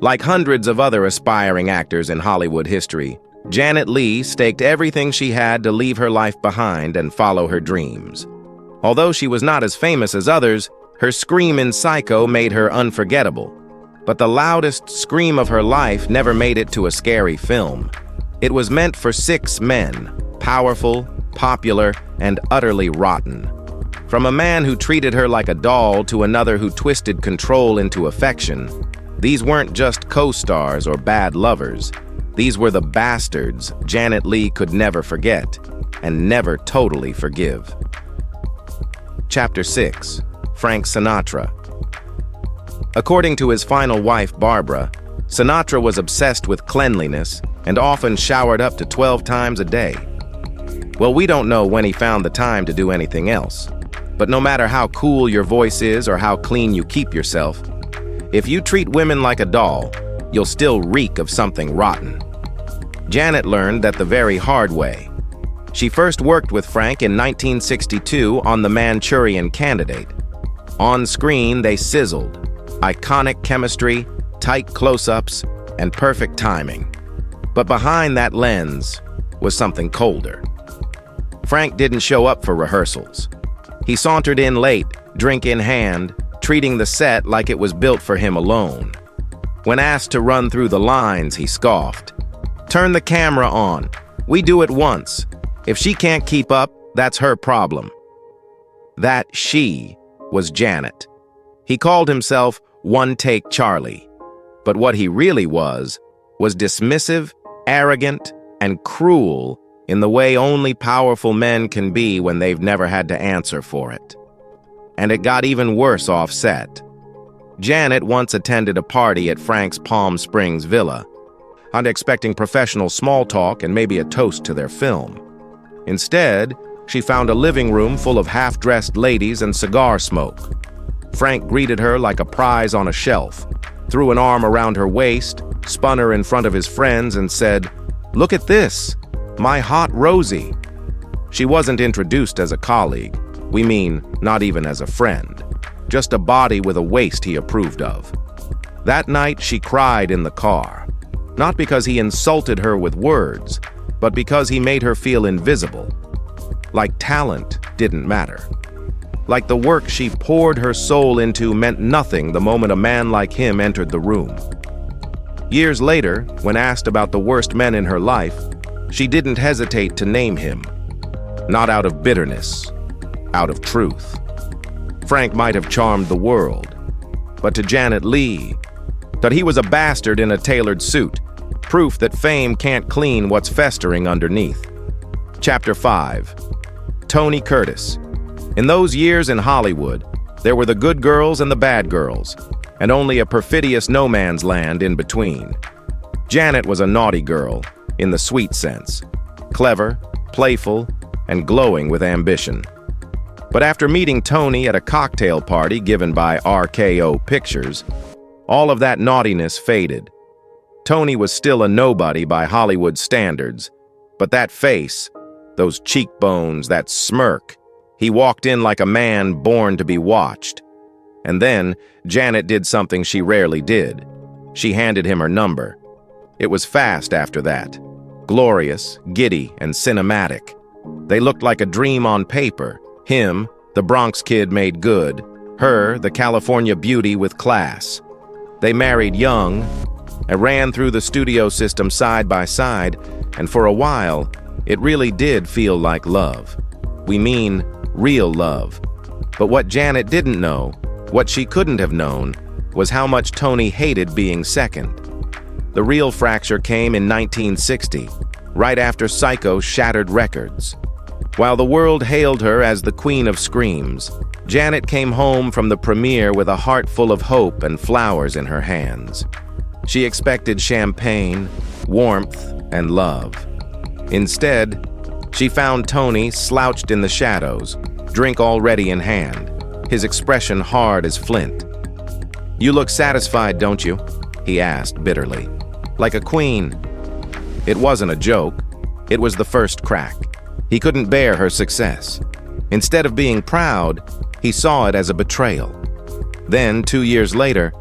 Like hundreds of other aspiring actors in Hollywood history, Janet Leigh staked everything she had to leave her life behind and follow her dreams. Although she was not as famous as others, her scream in Psycho made her unforgettable. But the loudest scream of her life never made it to a scary film. It was meant for 6 men, powerful, popular, and utterly rotten. From a man who treated her like a doll to another who twisted control into affection, these weren't just co-stars or bad lovers. These were the bastards Janet Leigh could never forget and never totally forgive. Chapter 6. Frank Sinatra. According to his final wife, Barbara, Sinatra was obsessed with cleanliness and often showered up to 12 times a day. Well, we don't know when he found the time to do anything else. But no matter how cool your voice is or how clean you keep yourself, if you treat women like a doll, you'll still reek of something rotten. Janet learned that the very hard way. She first worked with Frank in 1962 on The Manchurian Candidate. On screen, they sizzled. Iconic chemistry, tight close-ups, and perfect timing. But behind that lens was something colder. Frank didn't show up for rehearsals. He sauntered in late, drink in hand, treating the set like it was built for him alone. When asked to run through the lines, he scoffed. "Turn the camera on. We do it once. If she can't keep up, that's her problem." That she was Janet. He called himself One Take Charlie. But what he really was dismissive, arrogant, and cruel in the way only powerful men can be when they've never had to answer for it. And it got even worse off-set. Janet once attended a party at Frank's Palm Springs villa, expecting professional small talk and maybe a toast to their film. Instead, she found a living room full of half-dressed ladies and cigar smoke. Frank greeted her like a prize on a shelf, threw an arm around her waist, spun her in front of his friends, and said, "Look at this, my hot Rosie." She wasn't introduced as a colleague. We mean, not even as a friend. Just a body with a waist he approved of. That night, she cried in the car. Not because he insulted her with words, but because he made her feel invisible. Like talent didn't matter. Like the work she poured her soul into meant nothing the moment a man like him entered the room. Years later, when asked about the worst men in her life, she didn't hesitate to name him. Not out of bitterness, out of truth. Frank might have charmed the world, but to Janet Leigh, that he was a bastard in a tailored suit, proof that fame can't clean what's festering underneath. Chapter 5. Tony Curtis. In those years in Hollywood, there were the good girls and the bad girls, and only a perfidious no man's land in between. Janet was a naughty girl, in the sweet sense. Clever, playful, and glowing with ambition. But after meeting Tony at a cocktail party given by RKO Pictures, all of that naughtiness faded. Tony was still a nobody by Hollywood standards, but that face, those cheekbones, that smirk, he walked in like a man born to be watched. And then, Janet did something she rarely did. She handed him her number. It was fast after that. Glorious, giddy, and cinematic. They looked like a dream on paper. Him, the Bronx kid made good. Her, the California beauty with class. They married young, and ran through the studio system side by side, and for a while, it really did feel like love. We mean real love. But what Janet didn't know, what she couldn't have known, was how much Tony hated being second. The real fracture came in 1960, right after Psycho shattered records. While the world hailed her as the Queen of Screams, Janet came home from the premiere with a heart full of hope and flowers in her hands. She expected champagne, warmth, and love. Instead, she found Tony slouched in the shadows, drink already in hand, his expression hard as flint. "You look satisfied, don't you?" he asked bitterly. "Like a queen." It wasn't a joke. It was the first crack. He couldn't bear her success. Instead of being proud, he saw it as a betrayal. Then, 2 years later,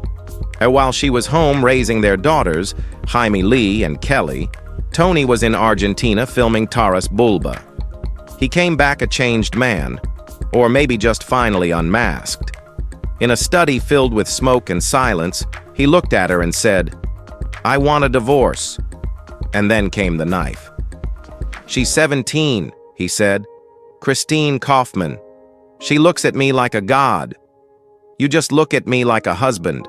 And while she was home raising their daughters, Jaime Leigh and Kelly, Tony was in Argentina filming Taras Bulba. He came back a changed man, or maybe just finally unmasked. In a study filled with smoke and silence, he looked at her and said, "I want a divorce." And then came the knife. "She's 17, he said. "Christine Kaufman. She looks at me like a god. You just look at me like a husband."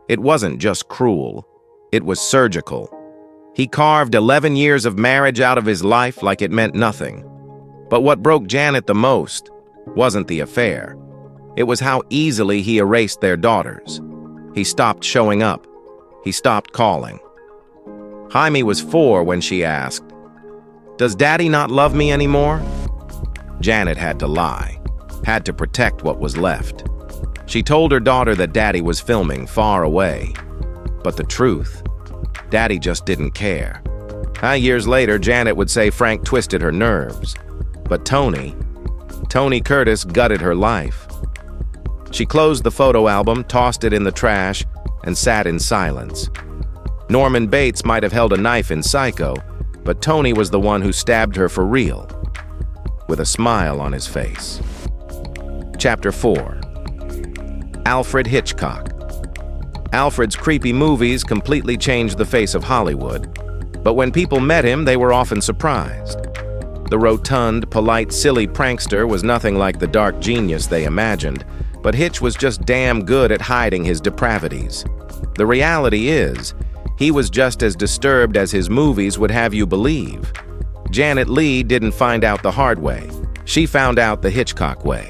It wasn't just cruel. It was surgical. He carved 11 years of marriage out of his life like it meant nothing. But what broke Janet the most wasn't the affair. It was how easily he erased their daughters. He stopped showing up. He stopped calling. Jaime was 4 when she asked, "Does Daddy not love me anymore?" Janet had to lie, had to protect what was left. She told her daughter that Daddy was filming far away. But the truth, Daddy just didn't care. Years later, Janet would say Frank twisted her nerves. But Tony Curtis gutted her life. She closed the photo album, tossed it in the trash, and sat in silence. Norman Bates might have held a knife in Psycho, but Tony was the one who stabbed her for real, with a smile on his face. Chapter 4. Alfred Hitchcock. Alfred's creepy movies completely changed the face of Hollywood, but when people met him, they were often surprised. The rotund, polite, silly prankster was nothing like the dark genius they imagined, but Hitch was just damn good at hiding his depravities. The reality is, he was just as disturbed as his movies would have you believe. Janet Leigh didn't find out the hard way. She found out the Hitchcock way.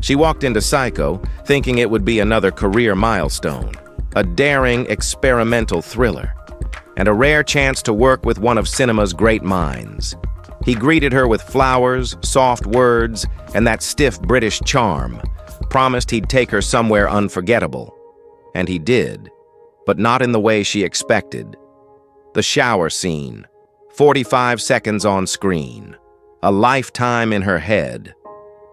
She walked into Psycho thinking it would be another career milestone, a daring, experimental thriller, and a rare chance to work with one of cinema's great minds. He greeted her with flowers, soft words, and that stiff British charm, promised he'd take her somewhere unforgettable. And he did, but not in the way she expected. The shower scene, 45 seconds on screen, a lifetime in her head.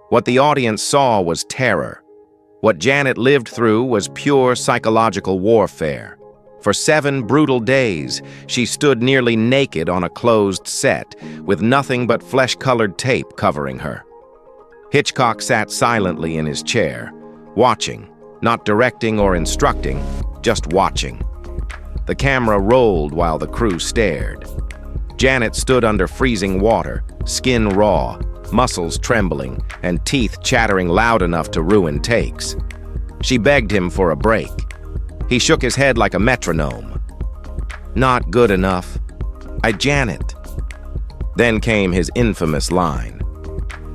What the audience saw was terror. What Janet lived through was pure psychological warfare. For 7 brutal days, she stood nearly naked on a closed set, with nothing but flesh-colored tape covering her. Hitchcock sat silently in his chair, watching, not directing or instructing, just watching. The camera rolled while the crew stared. Janet stood under freezing water, skin raw, muscles trembling, and teeth chattering loud enough to ruin takes. She begged him for a break. He shook his head like a metronome. "Not good enough. Janet." Then came his infamous line.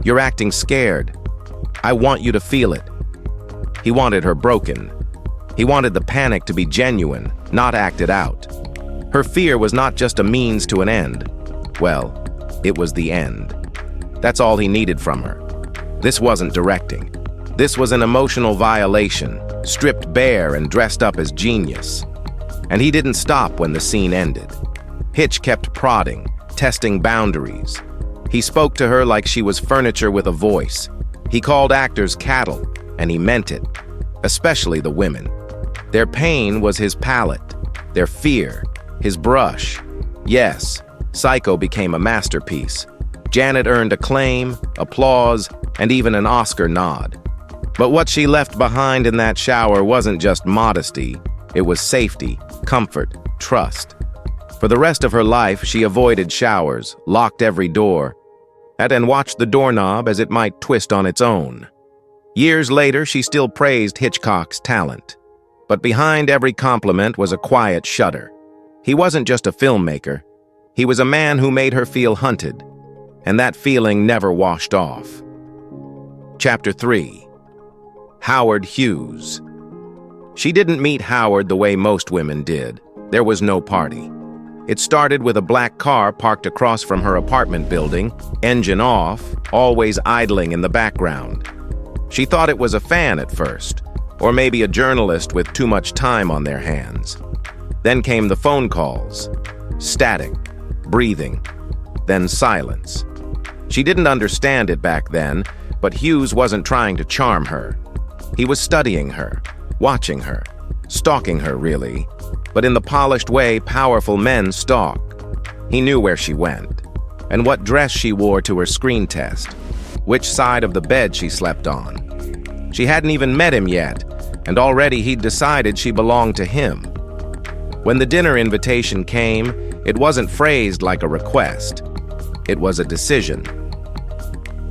"You're acting scared. I want you to feel it." He wanted her broken. He wanted the panic to be genuine, not acted out. Her fear was not just a means to an end. Well, it was the end. That's all he needed from her. This wasn't directing. This was an emotional violation, stripped bare and dressed up as genius. And he didn't stop when the scene ended. Hitch kept prodding, testing boundaries. He spoke to her like she was furniture with a voice. He called actors cattle, and he meant it, especially the women. Their pain was his palette, their fear, his brush. Yes, Psycho became a masterpiece. Janet earned acclaim, applause, and even an Oscar nod. But what she left behind in that shower wasn't just modesty, it was safety, comfort, trust. For the rest of her life, she avoided showers, locked every door, and watched the doorknob as it might twist on its own. Years later, she still praised Hitchcock's talent. But behind every compliment was a quiet shudder. He wasn't just a filmmaker. He was a man who made her feel hunted, and that feeling never washed off. Chapter 3. Howard Hughes. She didn't meet Howard the way most women did. There was no party. It started with a black car parked across from her apartment building, engine off, always idling in the background. She thought it was a fan at first, or maybe a journalist with too much time on their hands. Then came the phone calls. Static, breathing, then silence. She didn't understand it back then, but Hughes wasn't trying to charm her. He was studying her, watching her, Stalking her, really, but in the polished way powerful men stalk. He knew where she went, and what dress she wore to her screen test, which side of the bed she slept on. She hadn't even met him yet, and already he'd decided she belonged to him. When the dinner invitation came, it wasn't phrased like a request. It was a decision.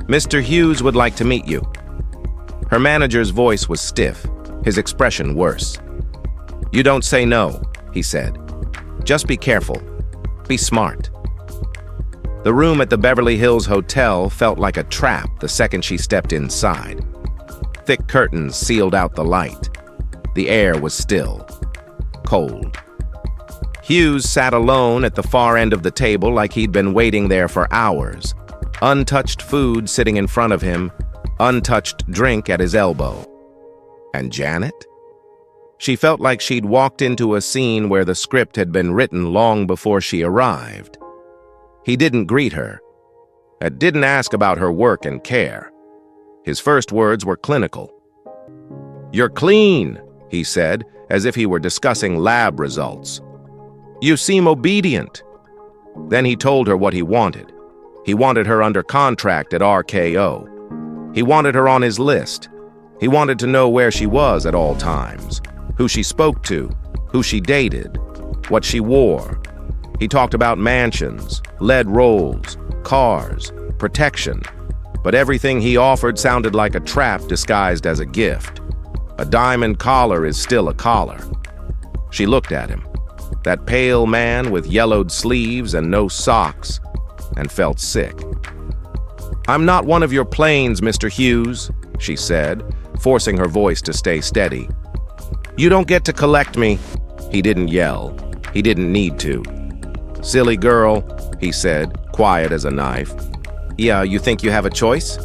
"Mr. Hughes would like to meet you." Her manager's voice was stiff, his expression worse. "You don't say no," he said. "Just be careful. Be smart." The room at the Beverly Hills Hotel felt like a trap the second she stepped inside. Thick curtains sealed out the light. The air was still, cold. Hughes sat alone at the far end of the table like he'd been waiting there for hours. Untouched food sitting in front of him, untouched drink at his elbow. And Janet? She felt like she'd walked into a scene where the script had been written long before she arrived. He didn't greet her. Didn't ask about her work and care. His first words were clinical. "You're clean," he said, as if he were discussing lab results. "You seem obedient." Then he told her what he wanted. He wanted her under contract at RKO. He wanted her on his list. He wanted to know where she was at all times, who she spoke to, who she dated, what she wore. He talked about mansions, lead rolls, cars, protection, but everything he offered sounded like a trap disguised as a gift. A diamond collar is still a collar. She looked at him, that pale man with yellowed sleeves and no socks, and felt sick. "I'm not one of your planes, Mr. Hughes," she said, forcing her voice to stay steady. "You don't get to collect me." He didn't yell. He didn't need to. "Silly girl," he said, quiet as a knife. "Yeah, you think you have a choice?"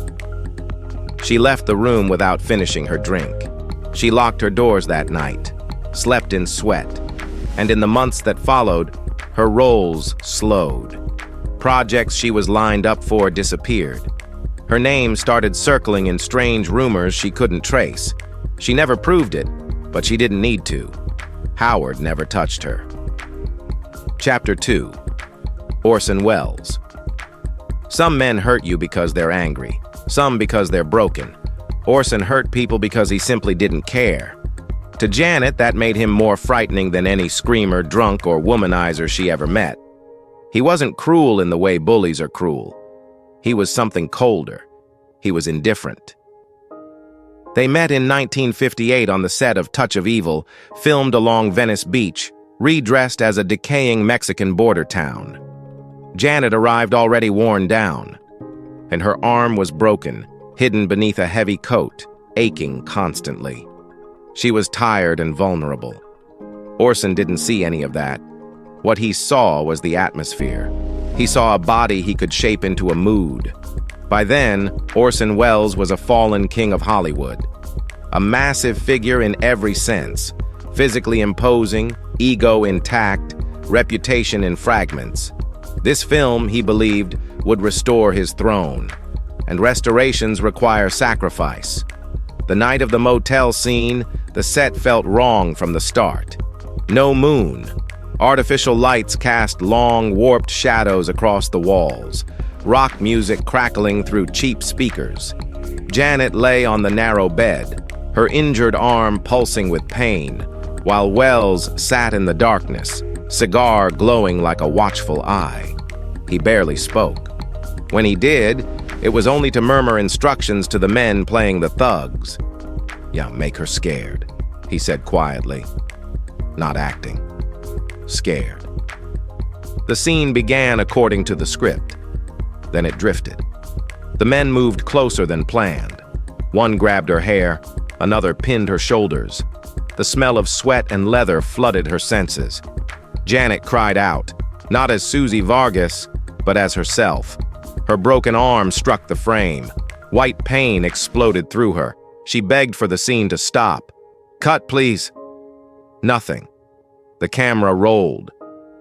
She left the room without finishing her drink. She locked her doors that night, slept in sweat, and in the months that followed, her roles slowed. Projects she was lined up for disappeared. Her name started circling in strange rumors she couldn't trace. She never proved it, but she didn't need to. Howard never touched her. Chapter 2. Orson Welles. Some men hurt you because they're angry, some because they're broken. Orson hurt people because he simply didn't care. To Janet, that made him more frightening than any screamer, drunk, or womanizer she ever met. He wasn't cruel in the way bullies are cruel. He was something colder. He was indifferent. They met in 1958 on the set of Touch of Evil, filmed along Venice Beach, redressed as a decaying Mexican border town. Janet arrived already worn down, and her arm was broken, hidden beneath a heavy coat, aching constantly. She was tired and vulnerable. Orson didn't see any of that. What he saw was the atmosphere. He saw a body he could shape into a mood. By then, Orson Welles was a fallen king of Hollywood. A massive figure in every sense, physically imposing, ego intact, reputation in fragments. This film, he believed, would restore his throne. And restorations require sacrifice. The night of the motel scene, the set felt wrong from the start. No moon. Artificial lights cast long, warped shadows across the walls. Rock music crackling through cheap speakers. Janet lay on the narrow bed, her injured arm pulsing with pain, while Welles sat in the darkness, cigar glowing like a watchful eye. He barely spoke. When he did, it was only to murmur instructions to the men playing the thugs. "Yeah, make her scared," he said quietly. Not acting. Scared. The scene began according to the script. Then it drifted. The men moved closer than planned. One grabbed her hair, another pinned her shoulders. The smell of sweat and leather flooded her senses. Janet cried out, not as Susie Vargas, but as herself. Her broken arm struck the frame. White pain exploded through her. She begged for the scene to stop. "Cut, please." Nothing. The camera rolled.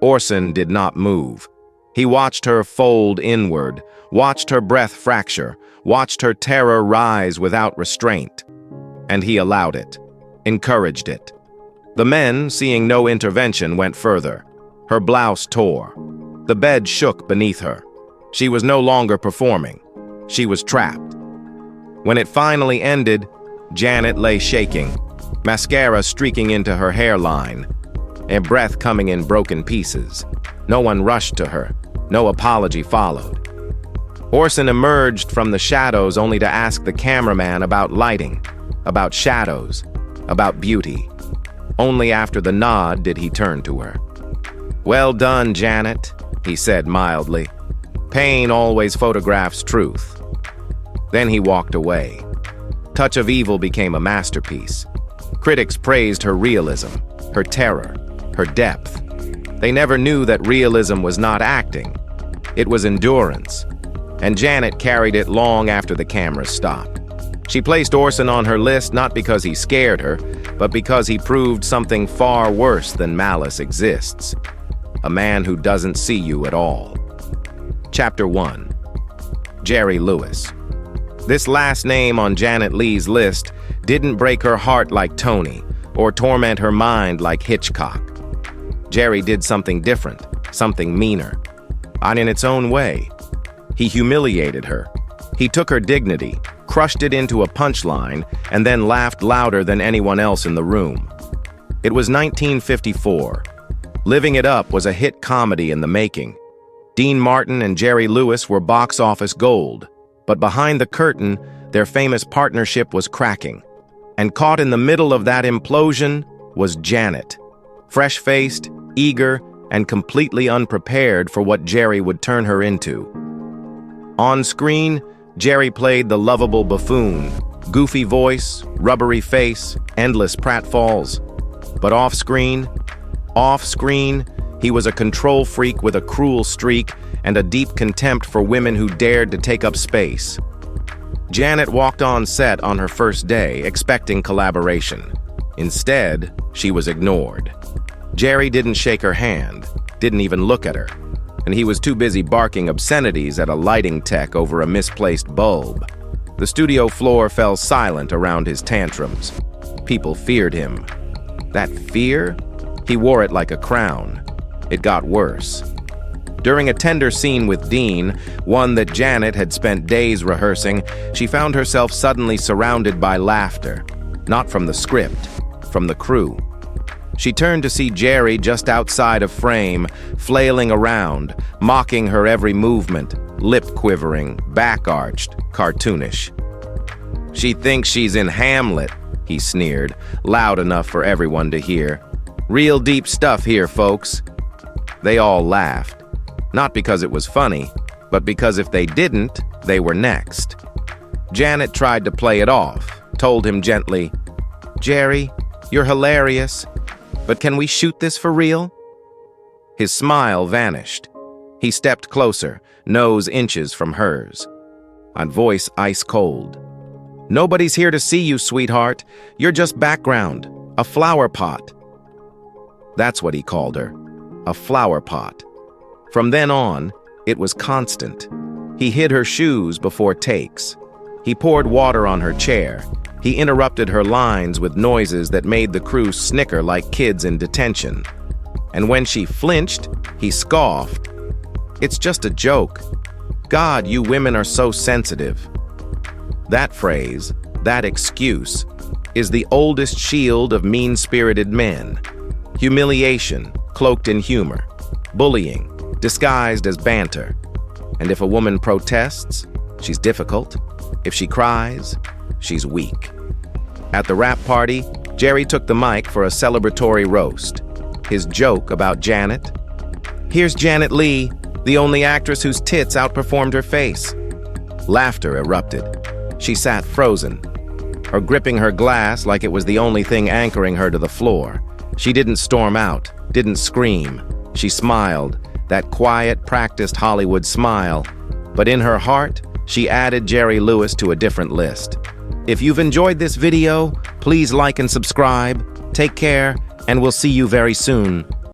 Orson did not move. He watched her fold inward, watched her breath fracture, watched her terror rise without restraint. And he allowed it, encouraged it. The men, seeing no intervention, went further. Her blouse tore. The bed shook beneath her. She was no longer performing. She was trapped. When it finally ended, Janet lay shaking, mascara streaking into her hairline, and breath coming in broken pieces. No one rushed to her. No apology followed. Orson emerged from the shadows only to ask the cameraman about lighting, about shadows, about beauty. Only after the nod did he turn to her. "Well done, Janet," he said mildly. "Pain always photographs truth." Then he walked away. Touch of Evil became a masterpiece. Critics praised her realism, her terror, her depth. They never knew that realism was not acting. It was endurance. And Janet carried it long after the cameras stopped. She placed Orson on her list not because he scared her, but because he proved something far worse than malice exists. A man who doesn't see you at all. Chapter 1. Jerry Lewis. This last name on Janet Leigh's list didn't break her heart like Tony, or torment her mind like Hitchcock. Jerry did something different, something meaner. And in its own way. He humiliated her. He took her dignity, crushed it into a punchline, and then laughed louder than anyone else in the room. It was 1954. Living It Up was a hit comedy in the making. Dean Martin and Jerry Lewis were box office gold, but behind the curtain, their famous partnership was cracking. And caught in the middle of that implosion was Janet, fresh-faced, eager, and completely unprepared for what Jerry would turn her into. On screen, Jerry played the lovable buffoon, goofy voice, rubbery face, endless pratfalls. But off-screen, he was a control freak with a cruel streak and a deep contempt for women who dared to take up space. Janet walked on set on her first day, expecting collaboration. Instead, she was ignored. Jerry didn't shake her hand, didn't even look at her, and he was too busy barking obscenities at a lighting tech over a misplaced bulb. The studio floor fell silent around his tantrums. People feared him. That fear? He wore it like a crown. It got worse. During a tender scene with Dean, one that Janet had spent days rehearsing, she found herself suddenly surrounded by laughter. Not from the script, from the crew. She turned to see Jerry just outside of frame, flailing around, mocking her every movement, lip quivering, back arched, cartoonish. "She thinks she's in Hamlet," he sneered, loud enough for everyone to hear. "Real deep stuff here, folks." They all laughed. Not because it was funny, but because if they didn't, they were next. Janet tried to play it off, told him gently, "Jerry, you're hilarious, but can we shoot this for real?" His smile vanished. He stepped closer, nose inches from hers, and voice ice cold. "Nobody's here to see you, sweetheart. You're just background, a flower pot." That's what he called her, a flower pot. From then on, it was constant. He hid her shoes before takes. He poured water on her chair. He interrupted her lines with noises that made the crew snicker like kids in detention. And when she flinched, he scoffed. "It's just a joke. God, you women are so sensitive." That phrase, that excuse, is the oldest shield of mean-spirited men. Humiliation, cloaked in humor. Bullying, disguised as banter. And if a woman protests, she's difficult. If she cries, she's weak. At the wrap party, Jerry took the mic for a celebratory roast. His joke about Janet. "Here's Janet Leigh, the only actress whose tits outperformed her face." Laughter erupted. She sat frozen, or gripping her glass like it was the only thing anchoring her to the floor. She didn't storm out, didn't scream. She smiled, that quiet, practiced Hollywood smile. But in her heart, she added Jerry Lewis to a different list. If you've enjoyed this video, please like and subscribe. Take care, and we'll see you very soon.